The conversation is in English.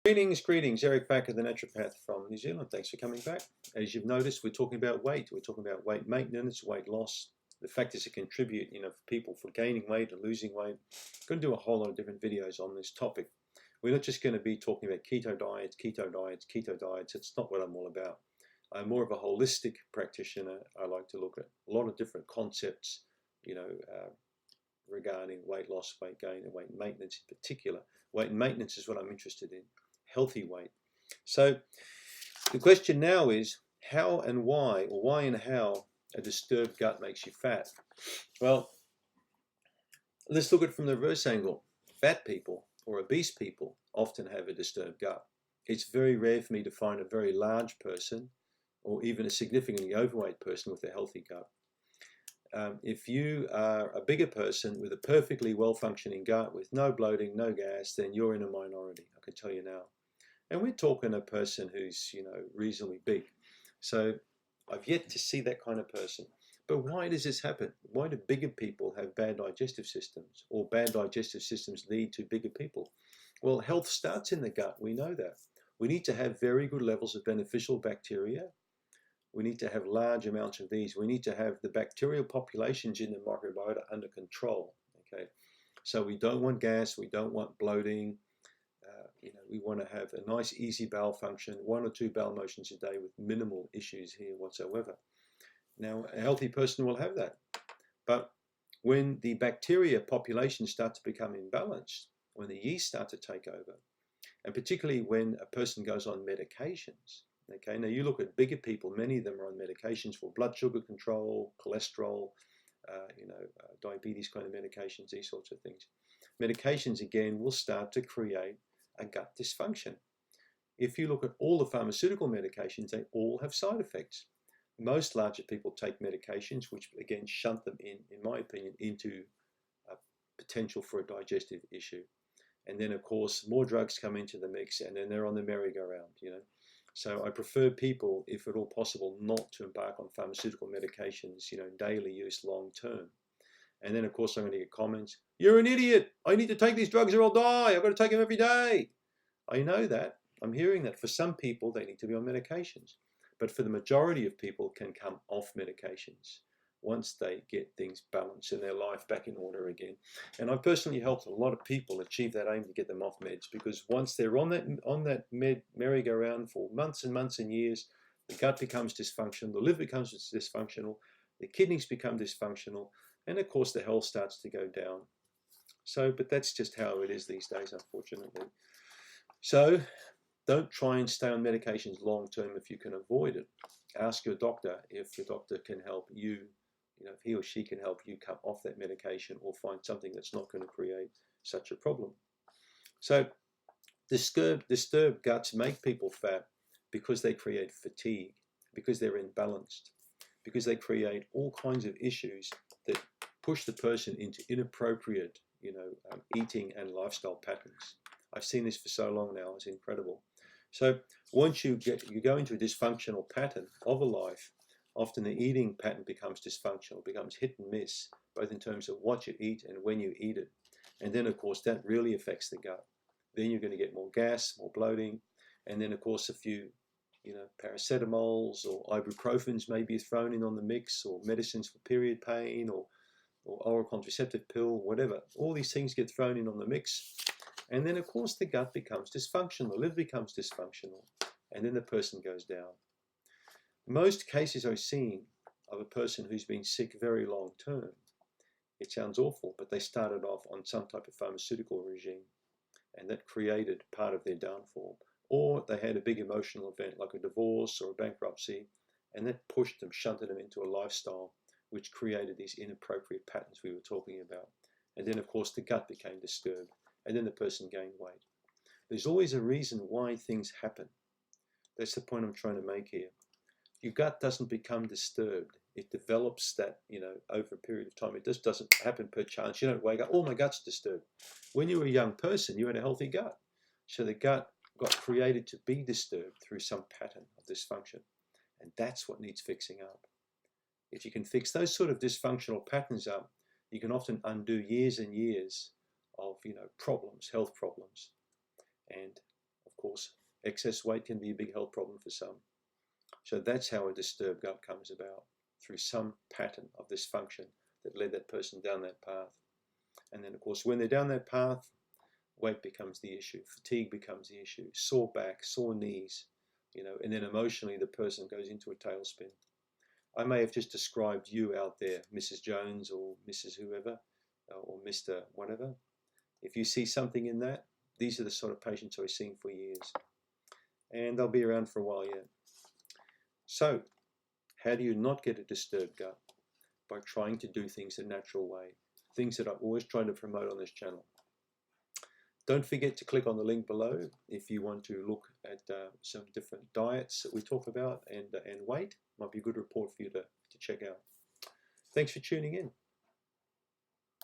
Greetings, Eric Bakker, the naturopath from New Zealand. Thanks for coming back. As you've noticed, we're talking about weight. We're talking about weight maintenance, weight loss, the factors that contribute, for people for gaining weight or losing weight. I'm going to do a whole lot of different videos on this topic. We're not just going to be talking about keto diets, keto diets, keto diets. It's not what I'm all about. I'm more of a holistic practitioner. I like to look at a lot of different concepts, regarding weight loss, weight gain, and weight maintenance in particular. Weight maintenance is what I'm interested in. Healthy weight. So the question now is how and why, or why and how, a disturbed gut makes you fat. Well, let's look at it from the reverse angle. Fat people or obese people often have a disturbed gut. It's very rare for me to find a very large person or even a significantly overweight person with a healthy gut. If you are a bigger person with a perfectly well-functioning gut with no bloating, no gas, then you're in a minority, I can tell you now. And we're talking a person who's, reasonably big. So I've yet to see that kind of person. But why does this happen? Why do bigger people have bad digestive systems, or bad digestive systems lead to bigger people? Well, health starts in the gut. We know that. We need to have very good levels of beneficial bacteria. We need to have large amounts of these. We need to have the bacterial populations in the microbiota under control. Okay, so we don't want gas. We don't want bloating. We want to have a nice, easy bowel function, 1 or 2 bowel motions a day with minimal issues here whatsoever. Now, a healthy person will have that. But when the bacteria populations start to become imbalanced, when the yeast start to take over, and particularly when a person goes on medications, okay, now you look at bigger people, many of them are on medications for blood sugar control, cholesterol, diabetes kind of medications, these sorts of things. Medications, again, will start to create a gut dysfunction. If you look at all the pharmaceutical medications, they all have side effects. Most larger people take medications, which again shunt them in my opinion, into a potential for a digestive issue. And then of course, more drugs come into the mix and then they're on the merry-go-round, So I prefer people, if at all possible, not to embark on pharmaceutical medications, daily use long term. And then, of course, I'm going to get comments. You're an idiot. I need to take these drugs or I'll die. I've got to take them every day. I know that. I'm hearing that. For some people, they need to be on medications. But for the majority of people, can come off medications once they get things balanced in their life back in order again. And I've personally helped a lot of people achieve that aim to get them off meds, because once they're on that merry-go-round for months and months and years, the gut becomes dysfunctional, the liver becomes dysfunctional, the kidneys become dysfunctional, and of course the health starts to go down. So, but that's just how it is these days, unfortunately. So don't try and stay on medications long term if you can avoid it. Ask your doctor if your doctor can help you, if he or she can help you come off that medication or find something that's not going to create such a problem. So disturbed guts make people fat because they create fatigue, because they're imbalanced, because they create all kinds of issues that push the person into inappropriate, eating and lifestyle patterns. I've seen this for so long now, it's incredible. So once you go into a dysfunctional pattern of a life, often the eating pattern becomes dysfunctional, becomes hit and miss, both in terms of what you eat and when you eat it. And then, of course, that really affects the gut. Then you're going to get more gas, more bloating, and then, of course, a few paracetamols or ibuprofens may be thrown in on the mix, or medicines for period pain, or oral contraceptive pill, whatever. All these things get thrown in on the mix. And then, of course, the gut becomes dysfunctional, the liver becomes dysfunctional, and then the person goes down. Most cases I've seen of a person who's been sick very long term, it sounds awful, but they started off on some type of pharmaceutical regime, and that created part of their downfall. Or they had a big emotional event like a divorce or a bankruptcy, and that pushed them, shunted them into a lifestyle which created these inappropriate patterns we were talking about. And then, of course, the gut became disturbed, and then the person gained weight. There's always a reason why things happen. That's the point I'm trying to make here. Your gut doesn't become disturbed. It develops that, over a period of time. It just doesn't happen per chance. You don't wake up, oh, my gut's disturbed. When you were a young person, you had a healthy gut. So the gut got created to be disturbed through some pattern of dysfunction. And that's what needs fixing up. If you can fix those sort of dysfunctional patterns up, you can often undo years and years of, problems, health problems. And of course, excess weight can be a big health problem for some. So that's how a disturbed gut comes about, through some pattern of dysfunction that led that person down that path. And then, of course, when they're down that path, weight becomes the issue, fatigue becomes the issue, sore back, sore knees, and then emotionally the person goes into a tailspin. I may have just described you out there, Mrs. Jones or Mrs. whoever, or Mr. whatever. If you see something in that, these are the sort of patients I've seen for years. And they'll be around for a while yet. So, how do you not get a disturbed gut? By trying to do things the natural way. Things that I'm always trying to promote on this channel. Don't forget to click on the link below if you want to look at some different diets that we talk about and weight. Might be a good report for you to check out. Thanks for tuning in.